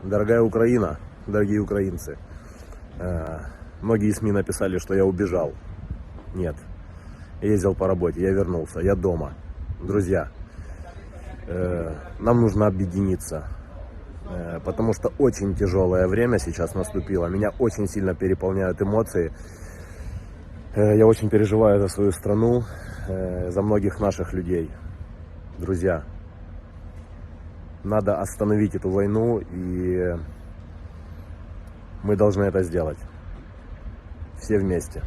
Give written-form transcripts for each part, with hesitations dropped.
Дорогая Украина, дорогие украинцы, многие СМИ написали, что я убежал. Нет, я ездил по работе, я вернулся, я дома. Друзья, нам нужно объединиться, потому что очень тяжелое время сейчас наступило. Меня очень сильно переполняют эмоции. Я очень переживаю за свою страну, за многих наших людей. Друзья, надо остановить эту войну, и мы должны это сделать. Все вместе.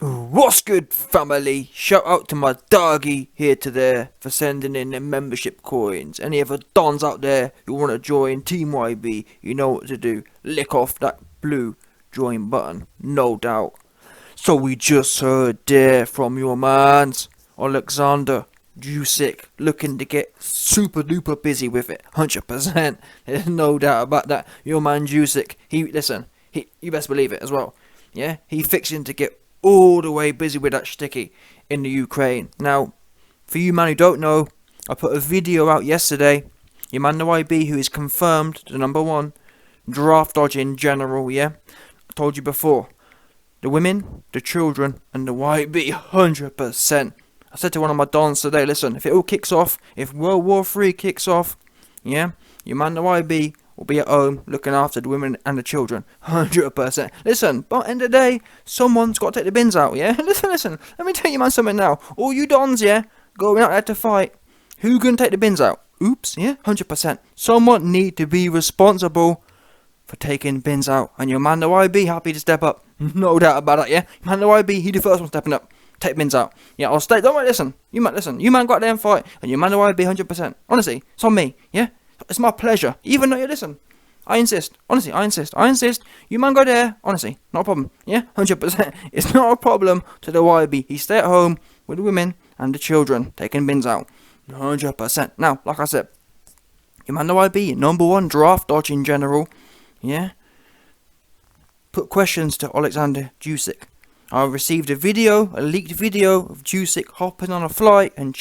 What's good, family? Shout out to my doggy here to there for sending in their membership coins. Any other dons out there who want to join Team YB, you know what to do. Lick off that blue join button, no doubt. So we just heard there from your mans, Alexander Usyk, looking to get super duper busy with it, 100%. There's no doubt about that. Your man Usyk, you best believe it as well. Yeah, he fixing to get all the way busy with that shticky in the Ukraine. Now, for you man who don't know, I put a video out yesterday. Your man the YB, who is confirmed the number one draft dodging general, yeah? I told you before. The women, the children, and the YB, 100%. I said to one of my dons today, listen, if it all kicks off, if World War III kicks off, yeah, your man the YB will be at home looking after the women and the children, 100%. Listen, but at the end of the day, someone's got to take the bins out, yeah? Listen, let me tell you man something now. All you dons, yeah, going out there to fight, who gonna take the bins out? Oops, yeah, 100%. Someone need to be responsible for taking bins out. And your man the YB happy to step up. No doubt about that, yeah? Your man the YB, he the first one stepping up. Take bins out. Yeah, I'll stay. Don't worry, listen. You man go out there and fight. And your man the YB 100%. Honestly, it's on me, yeah? It's my pleasure. Even though you listen. I insist. Honestly, I insist. You man go there. Honestly, not a problem. Yeah, 100%. It's not a problem to the YB. He stay at home with the women and the children taking bins out. 100%. Now, like I said, your man the YB, number one draft dodging general. Yeah? Put questions to Alexander Usyk. I received a leaked video of Usyk hopping on a flight and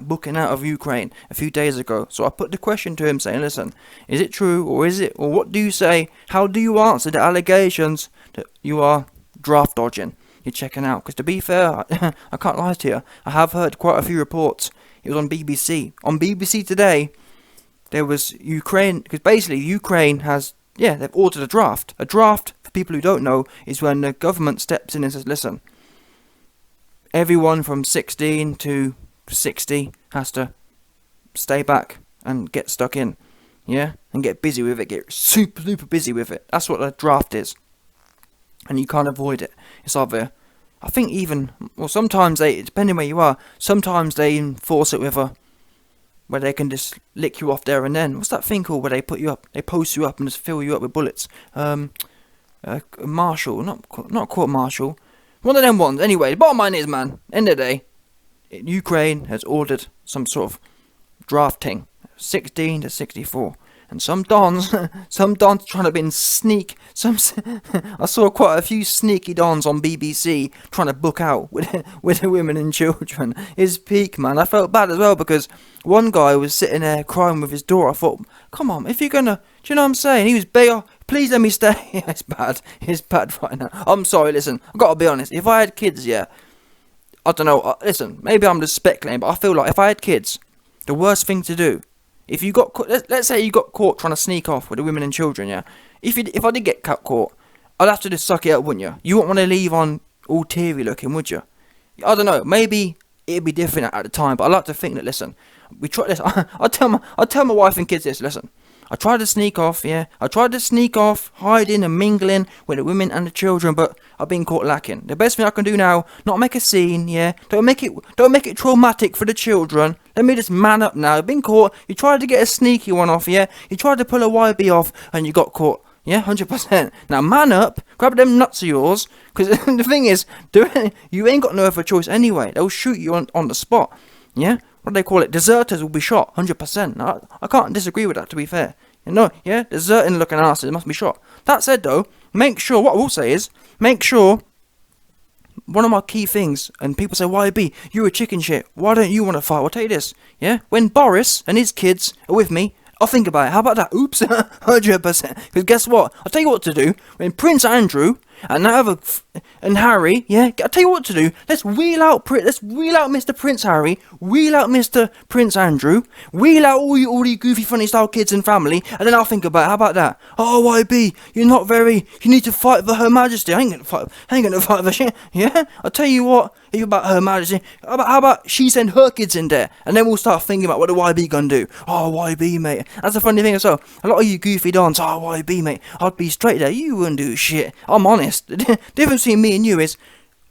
booking out of Ukraine a few days ago. So I put the question to him saying, listen, is it true or what do you say? How do you answer the allegations that you are draft dodging? You're checking out. Because to be fair, I can't lie to you. I have heard quite a few reports. It was on BBC. On BBC Today, there was Ukraine, because basically Ukraine has, they've ordered a draft. A draft, for people who don't know, is when the government steps in and says, listen, everyone from 16 to 60 has to stay back and get stuck in, yeah? And get busy with it, get super duper busy with it. That's what a draft is. And you can't avoid it. It's either, I think even, well sometimes depending where you are, sometimes they enforce it with where they can just lick you off there and then. What's that thing called where they post you up and just fill you up with bullets? Marshal, not court martial. One of them ones. Anyway, the bottom line is, man, end of the day, Ukraine has ordered some sort of drafting, 16 to 64. And some dons trying to be in sneak. I saw quite a few sneaky dons on BBC trying to book out with the women and children. It's peak, man. I felt bad as well because one guy was sitting there crying with his daughter. I thought, come on, if you're gonna, do you know what I'm saying? He was begging, please let me stay. It's bad. It's bad right now. I'm sorry, listen, I've got to be honest. If I had kids, I don't know, listen, maybe I'm just speculating, but I feel like if I had kids, the worst thing to do, if you got let's say you got caught trying to sneak off with the women and children, yeah. If I did get caught, I'd have to just suck it up, wouldn't you? You wouldn't want to leave on all teary looking, would you? I don't know. Maybe it'd be different at the time, but I like to think that. Listen, we try this. I tell my wife and kids this. Listen, I tried to sneak off, yeah. I tried to sneak off, hiding and mingling with the women and the children, but I've been caught lacking. The best thing I can do now, not make a scene, yeah. Don't make it traumatic for the children. Let me just man up now. I've been caught. You tried to get a sneaky one off, yeah. You tried to pull a YB off, and you got caught. Yeah, 100%. Now man up, grab them nuts of yours, because the thing is, you ain't got no other choice anyway. They'll shoot you on the spot. Yeah. What do they call it? Deserters will be shot, 100%. Now, I can't disagree with that, to be fair. You know, yeah, deserting looking asses must be shot. That said, though, make sure, what I will say is, make sure, one of my key things, and people say, YB, you're a chicken shit, why don't you want to fight? I'll tell you this, yeah? When Boris and his kids are with me, I'll think about it. How about that? Oops, 100%. Because guess what? I'll tell you what to do. When Prince Andrew and and Harry, yeah, I'll tell you what to do. Let's wheel out Mr. Prince Harry, wheel out Mr. Prince Andrew, wheel out all you goofy, funny style kids and family, and then I'll think about it. How about that? Oh, YB, you need to fight for Her Majesty. I ain't gonna fight for shit. Yeah, I'll tell you what. If about Her Majesty, how about she send her kids in there, and then we'll start thinking about what the YB gonna do. Oh, YB, mate. That's a funny thing as well. A lot of you goofy dons, oh, YB, mate, I'd be straight there. You wouldn't do shit. I'm honest. The difference between me and you is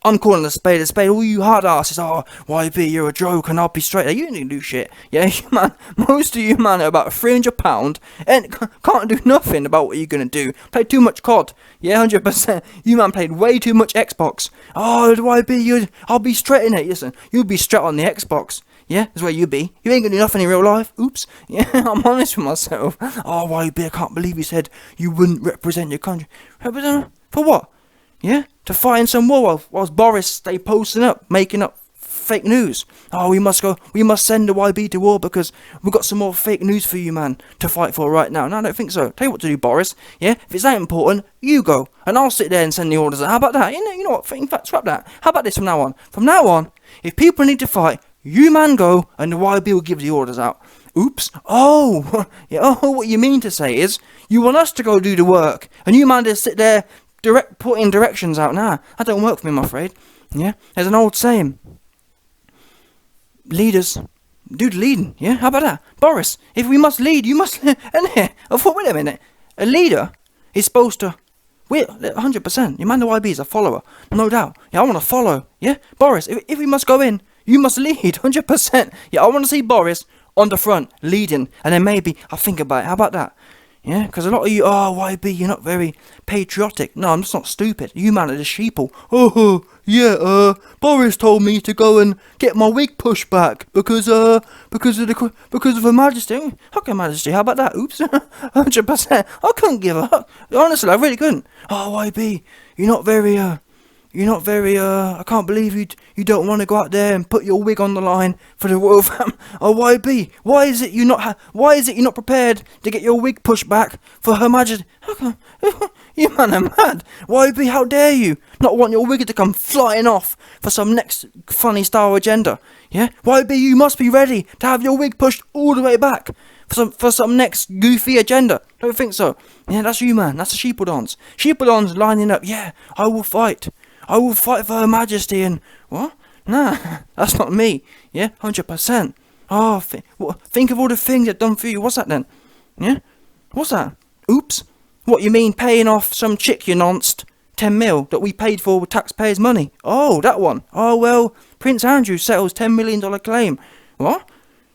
I'm calling a spade a spade. All you hard asses, oh, YB, you're a joke, and I'll be straight there. You didn't do shit. Yeah, man, most of you, man, are about £300 and can't do nothing about what you're gonna do. Play too much COD. Yeah, 100%. You, man, played way too much Xbox. Oh, YB, I'll be straight in it. Listen, you'll be straight on the Xbox. Yeah, that's where you be. You ain't gonna do nothing in real life. Oops. Yeah, I'm honest with myself. Oh, YB, I can't believe you said you wouldn't represent your country. Represent? For what? Yeah? To fight in some war whilst Boris stay posting up, making up fake news. Oh, we must send the YB to war because we've got some more fake news for you, man, to fight for right now. No, I don't think so. Tell you what to do, Boris. Yeah? If it's that important, you go. And I'll sit there and send the orders out. How about that? You know what? In fact, scrap that. How about this from now on? From now on, if people need to fight, you, man, go, and the YB will give the orders out. Oops. Oh, yeah. Oh, what you mean to say is, you want us to go do the work, and you, man, just sit there putting directions out. Nah, that don't work for me, I'm afraid. Yeah, there's an old saying. Leaders do the leading. Yeah, how about that, Boris? If we must lead, you must. And I thought, wait a minute. A leader is supposed to. 100%. Your man, the YB is a follower, no doubt. Yeah, I want to follow. Yeah, Boris. If we must go in, you must lead. 100%. Yeah, I want to see Boris on the front leading, and then maybe I'll think about it. How about that? Yeah, because a lot of you, oh, YB, you're not very patriotic. No, I'm just not stupid. You, man, are the sheeple. Oh, yeah, Boris told me to go and get my wig pushed back because of Her Majesty. Okay, Majesty, how about that? Oops, 100%. I couldn't give up. Honestly, I really couldn't. Oh, YB, you're not very, I can't believe you don't want to go out there and put your wig on the line for the royal family. Oh, YB, why is it you're not prepared to get your wig pushed back for Her Majesty? You, man, are mad. YB, how dare you not want your wig to come flying off for some next funny style agenda? Yeah, YB, you must be ready to have your wig pushed all the way back for some next goofy agenda. Don't think so. Yeah, that's you, man. That's the sheepledons. Sheepledons lining up. Yeah, I will fight for Her Majesty and... What? Nah, that's not me. Yeah, 100%. Oh, think of all the things I've done for you. What's that then? Yeah? What's that? Oops. What, you mean paying off some chick you nonced 10 mil that we paid for with taxpayers' money? Oh, that one. Oh, well, Prince Andrew settles $10 million claim. What?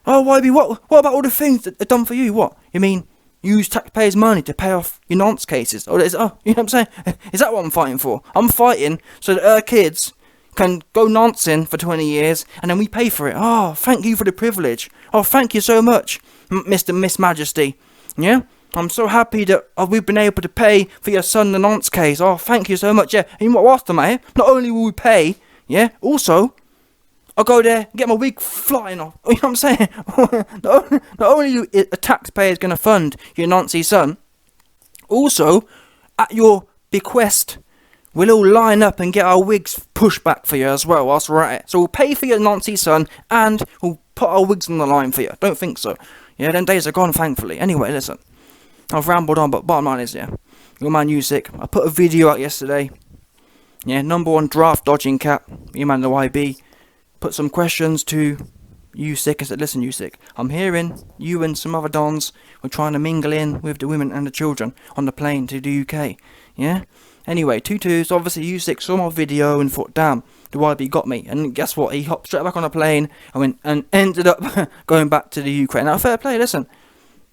Oh, YB, what about all the things that are done for you? What? You mean... use taxpayers' money to pay off your nonce cases. You know what I'm saying? Is that what I'm fighting for? I'm fighting so that our kids can go noncing for 20 years and then we pay for it. Oh, thank you for the privilege. Oh, thank you so much, Miss Majesty. Yeah? I'm so happy that we've been able to pay for your son the nonce case. Oh, thank you so much. Yeah. And what's the matter? Not only will we pay, yeah, also... I'll go there, get my wig flying off. You know what I'm saying? not only a taxpayer is going to fund your Nancy son, also, at your bequest, we'll all line up and get our wigs pushed back for you as well. That's right. So we'll pay for your Nancy son, and we'll put our wigs on the line for you. Don't think so. Yeah, them days are gone, thankfully. Anyway, listen. I've rambled on, but bottom line is, yeah. Your man Usyk. I put a video out yesterday. Yeah, #1 draft dodging cat. Your man the YB. Put some questions to Usyk. I said, listen, Usyk, I'm hearing you and some other dons were trying to mingle in with the women and the children on the plane to the UK. Yeah? Anyway, 2-2, so obviously Usyk saw my video and thought, damn, the YB got me. And guess what? He hopped straight back on a plane and ended up going back to the Ukraine. Now, fair play, listen.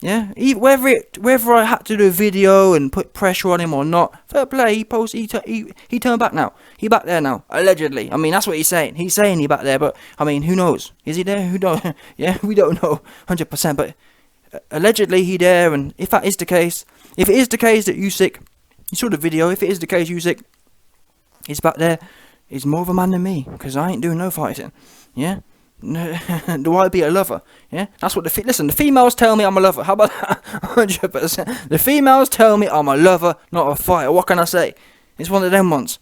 Yeah, whether I had to do a video and put pressure on him or not, fair play. He turned back now. He back there now, allegedly. I mean, that's what he's saying. He's saying he back there, but I mean, who knows? Is he there? Who knows? Yeah, we don't know 100%. But allegedly he there, and if that is the case, if it is the case that Usyk, you saw the video. If it is the case, Usyk is back there. He's more of a man than me because I ain't doing no fighting. Yeah. Do I be a lover? Yeah, that's what listen. The females tell me I'm a lover. How about that? 100%. The females tell me I'm a lover, not a fighter. What can I say? It's one of them ones.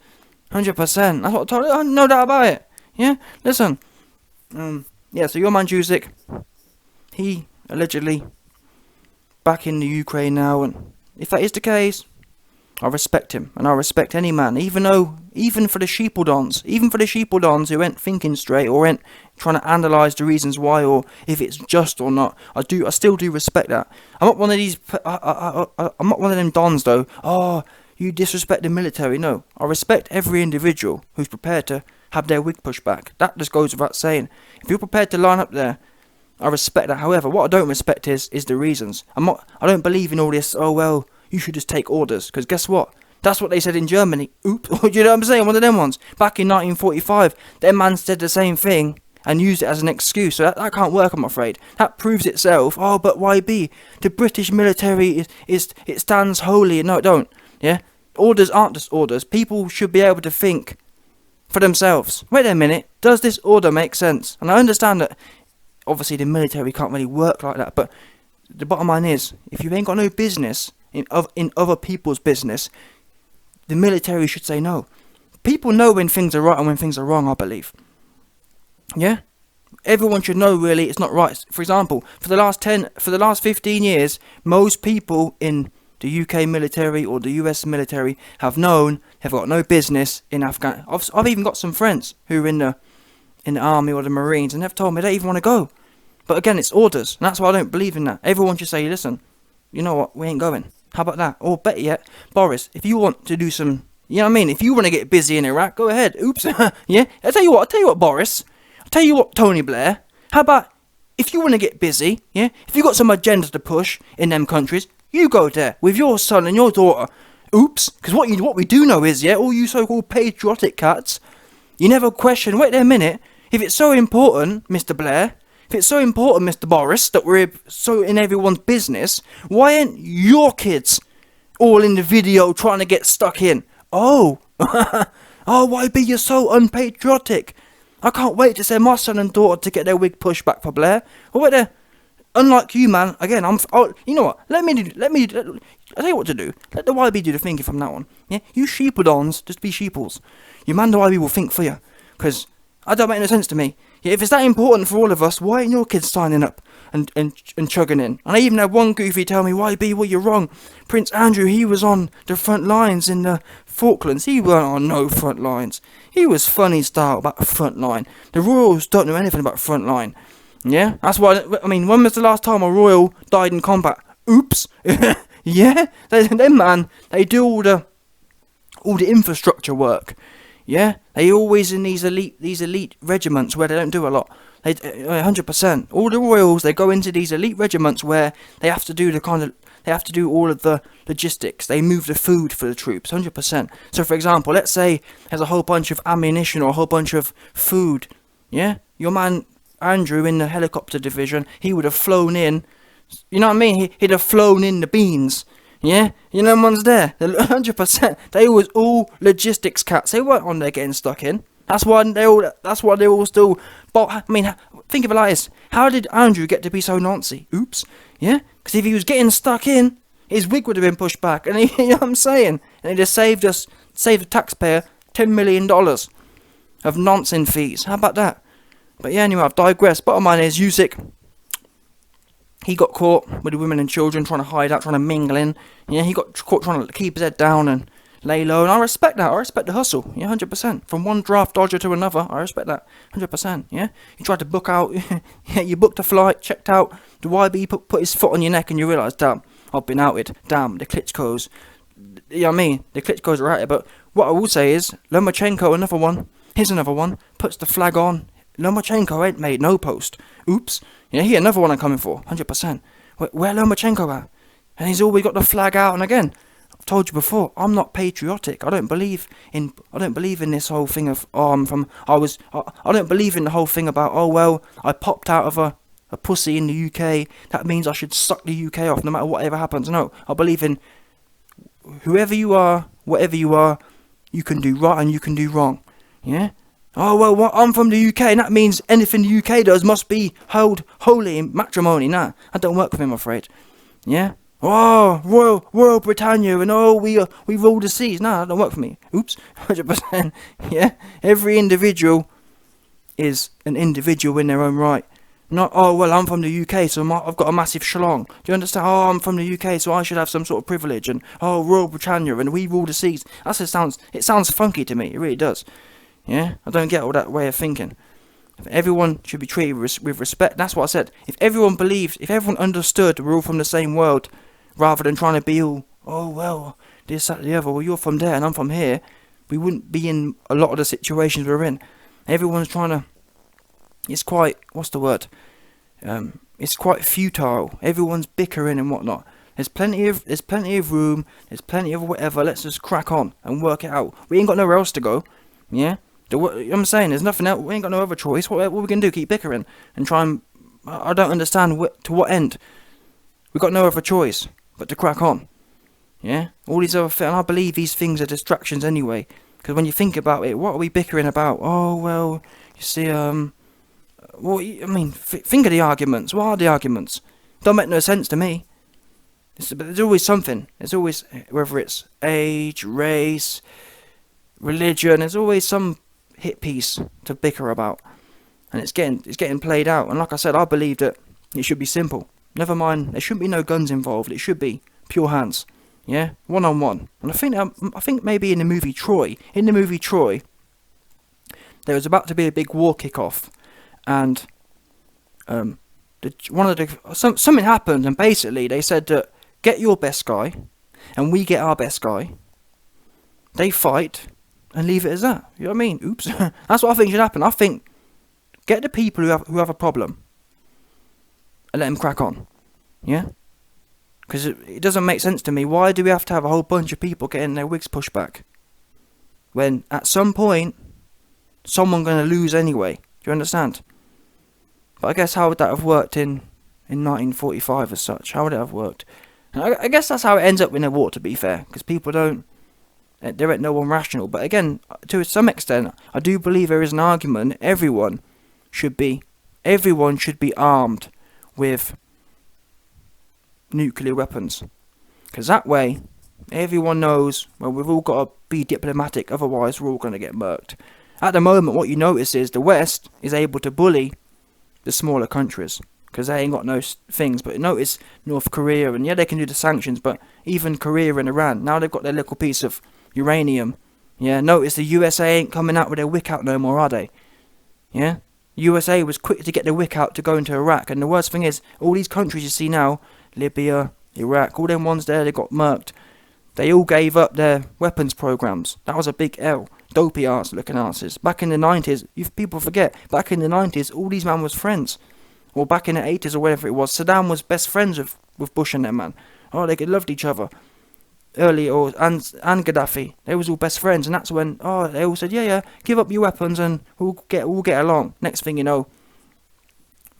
100%. That's what I told you. No doubt about it. Yeah. Listen. Yeah. So your man Usyk, he allegedly back in the Ukraine now, and if that is the case, I respect him, and I respect any man, even for the sheepledons who ain't thinking straight or ain't trying to analyse the reasons why or if it's just or not. I still do respect that. I'm not one of these. I'm not one of them dons though. Oh, you disrespect the military. No, I respect every individual who's prepared to have their wig pushed back. That just goes without saying. If you're prepared to line up there, I respect that. However, what I don't respect is the reasons. I don't believe in all this. Oh well, you should just take orders. Because guess what? That's what they said in Germany. Oops. You know what I'm saying? One of them ones. Back in 1945, them man said the same thing and used it as an excuse. So that can't work, I'm afraid. That proves itself. Oh, but YB, the British military it stands holy. No, it don't. Yeah? Orders aren't just orders. People should be able to think for themselves. Wait a minute. Does this order make sense? And I understand that obviously the military can't really work like that. But the bottom line is, if you ain't got no business in other people's business, the military should say no. People know when things are right and when things are wrong, I believe. Yeah? Everyone should know really it's not right. For example, for the last 15 years, most people in the UK military or the US military have got no business in Afghanistan. I've even got some friends who are in the army or the Marines and they've told me they don't even want to go. But again, it's orders, and that's why I don't believe in that. Everyone should say, listen, you know what, we ain't going. How about that? Or better yet, Boris, if you want to do some, you know what I mean? If you want to get busy in Iraq, go ahead. Oops. Yeah? I'll tell you what, Boris. I'll tell you what, Tony Blair. How about, if you want to get busy, yeah? If you got some agenda to push in them countries, you go there with your son and your daughter. Oops. Because what we do know is, yeah, all you so-called patriotic cats, you never question, wait there a minute, if it's so important, Mr. Blair, if it's so important, Mr. Boris, that we're so in everyone's business, why ain't your kids all in the video trying to get stuck in? Oh, oh, YB, you're so unpatriotic. I can't wait to send my son and daughter to get their wig pushed back for Blair. Oh, wait there. Unlike you, man. Again, you know what? I'll tell you what to do. Let the YB do the thinking from that one. Yeah, you sheepledons, just be sheeples. Your man, the YB, will think for you, because that don't make no sense to me. Yeah, if it's that important for all of us, why ain't your kids signing up and chugging in? And I even had one goofy tell me, YB, well, you're wrong. Prince Andrew, he was on the front lines in the Falklands. He weren't on no front lines. He was funny style about the front line. The royals don't know anything about front line. Yeah, that's why, I mean, when was the last time a royal died in combat? Oops. Yeah, them man, they do all the infrastructure work. Yeah, they always in these elite regiments where they don't do a lot. They 100%. All the royals, they go into these elite regiments where they have to do all of the logistics. They move the food for the troops, 100%. So for example, let's say there's a whole bunch of ammunition or a whole bunch of food. Yeah, your man Andrew in the helicopter division, he would have flown in. You know what I mean? He'd have flown in the beans. Yeah, you know, one's there. 100%. They was all logistics cats. They weren't on there getting stuck in. That's why they're all still. But I mean, think of it like this: how did Andrew get to be so Nazi? Oops. Yeah, because if he was getting stuck in, his wig would have been pushed back, and you know what I'm saying? And it just saved the taxpayer $10 million of nonsense fees. How about that? But yeah, anyway, I've digressed. Bottom line is Usyk. He got caught with the women and children trying to hide out, trying to mingle in. Yeah, he got caught trying to keep his head down and lay low. And I respect that. I respect the hustle. Yeah, 100%. From one draft dodger to another, I respect that. 100%. Yeah. You tried to book out. Yeah, you booked a flight, checked out. The YB put his foot on your neck and you realise, damn, I've been outed. Damn, the Klitschkos. You know what I mean? The Klitschkos are at it. But what I will say is, Lomachenko, another one. Here's another one. Puts the flag on. Lomachenko ain't made no post. Oops. Yeah, he another one I'm coming for, 100%. Where Lomachenko at? And he's always got the flag out. And again, I've told you before, I'm not patriotic. I don't believe in this whole thing of I don't believe in the whole thing about I popped out of a pussy in the UK. That means I should suck the UK off no matter whatever happens. No, I believe in whoever you are, whatever you are, you can do right and you can do wrong. Yeah. Oh, well, I'm from the UK, and that means anything the UK does must be held holy in matrimony. Nah, I don't work with him, I'm afraid. Yeah? Oh, Royal Britannia, and we rule the seas. Nah, that don't work for me. Oops, 100%. Yeah? Every individual is an individual in their own right. Not, oh, well, I'm from the UK, so I've got a massive schlong. Do you understand? Oh, I'm from the UK, so I should have some sort of privilege. And, oh, Royal Britannia, and we rule the seas. It sounds funky to me. It really does. Yeah? I don't get all that way of thinking. Everyone should be treated with respect. That's what I said. If everyone understood we're all from the same world, rather than trying to be all, oh, well, this, that, the other, well, you're from there and I'm from here, we wouldn't be in a lot of the situations we're in. Everyone's trying to, it's quite, what's the word? It's quite futile. Everyone's bickering and whatnot. There's plenty of room, there's plenty of whatever, let's just crack on and work it out. We ain't got nowhere else to go, yeah? I'm saying, there's nothing else, we ain't got no other choice. What we can do, keep bickering and try and, I don't understand to what end. We've got no other choice but to crack on, yeah? All these other things, and I believe these things are distractions anyway. Because when you think about it, what are we bickering about? Oh, well, you see, think of the arguments. What are the arguments? Don't make no sense to me. But there's always something. There's always, whether it's age, race, religion, there's always some hit piece to bicker about. And it's getting played out. And like I said, I believe that it should be simple. Never mind, there shouldn't be no guns involved. It should be pure hands. Yeah, 1-on-1. And I think maybe in the movie Troy, there was about to be a big war kick-off, and something happened, and basically they said that get your best guy, and we get our best guy. They fight and leave it as that. You know what I mean? Oops, that's what I think should happen. I think get the people who have a problem, and let them crack on. Yeah. Because it doesn't make sense to me. Why do we have to have a whole bunch of people getting their wigs pushed back? When at some point, someone's going to lose anyway. Do you understand? But I guess how would that have worked in 1945 as such? How would it have worked? And I guess that's how it ends up in a war, to be fair. Because people there ain't no one rational. But again, to some extent, I do believe there is an argument. Everyone should be armed with nuclear weapons, because that way everyone knows, well, we've all got to be diplomatic, otherwise we're all going to get murked. At the moment, what you notice is the West is able to bully the smaller countries because they ain't got no things. But notice North Korea, and yeah, they can do the sanctions, but even Korea and Iran, now they've got their little piece of uranium. Yeah, notice the USA ain't coming out with their wick out no more, are they? Yeah, USA was quick to get their wick out to go into Iraq, and the worst thing is all these countries you see now, Libya, Iraq, all them ones there, they got murked. They all gave up their weapons programs. That was a big L. Dopey arse looking asses. Back in the 90s, if people forget, back in the 90s, all these men was friends. Or back in the 80s or whatever it was, Saddam was best friends with Bush and them, man. Oh, they loved each other. And Gaddafi, they was all best friends, and that's when, they all said, yeah, give up your weapons and we'll get along. Next thing you know,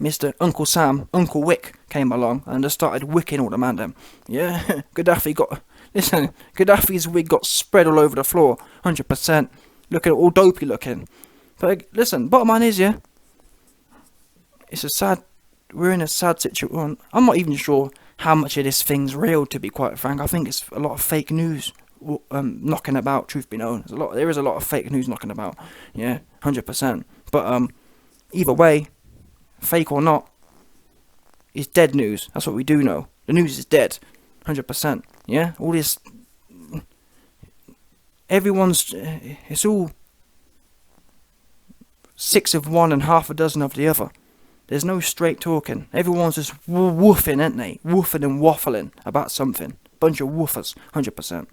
Mr. Uncle Sam, Uncle Wick came along and just started wicking all the man them. Yeah, Gaddafi's wig got spread all over the floor, 100%, looking all dopey looking. But listen, bottom line is, yeah, we're in a sad situation. I'm not even sure how much of this thing's real, to be quite frank. I think it's a lot of fake news knocking about, truth be known. There is a lot of fake news knocking about, yeah, 100%. But either way, fake or not, it's dead news. That's what we do know. The news is dead, 100%. Yeah, all this, it's all 6 of one and half a dozen of the other. There's no straight talking. Everyone's just woofing, ain't they? Woofing and waffling about something. Bunch of woofers, 100%.